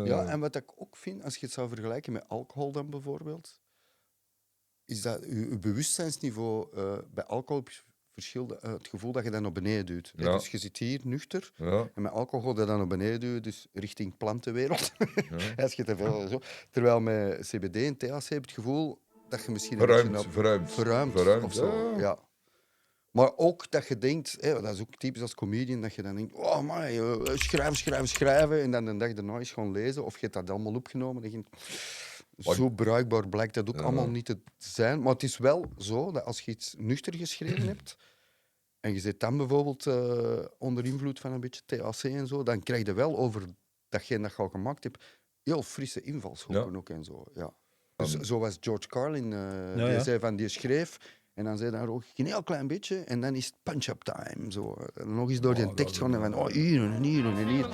Ja, en wat ik ook vind, als je het zou vergelijken met alcohol dan bijvoorbeeld, is dat je bewustzijnsniveau bij alcohol verschilt het gevoel dat je dat naar beneden duwt. Ja. Dus je zit hier nuchter Ja, en met alcohol dat dan naar beneden duwt, dus richting plantenwereld. ja. Als je te veel zo. Terwijl met CBD en THC heb je het gevoel dat je misschien een beetje verruimt of zo. Ja. Ja. Maar ook dat je denkt, dat is ook typisch als comedian, dat je dan denkt, oh man, schrijven. En dan de dag daarna is gewoon lezen. Of je hebt dat allemaal opgenomen. Dan denk je, zo bruikbaar blijkt dat ook allemaal niet te zijn. Maar het is wel zo dat als je iets nuchter geschreven hebt, en je zit dan bijvoorbeeld onder invloed van een beetje THC en zo, dan krijg je wel over datgene dat je al gemaakt hebt, heel frisse invalshoeken ook en zo. Ja. Dus zo was George Carlin, die zei van, die schreef, en dan zei hij ook een heel klein beetje, en dan is het punch-up time. Zo. En nog eens door die tekst gaan en van, hier en hier en hier.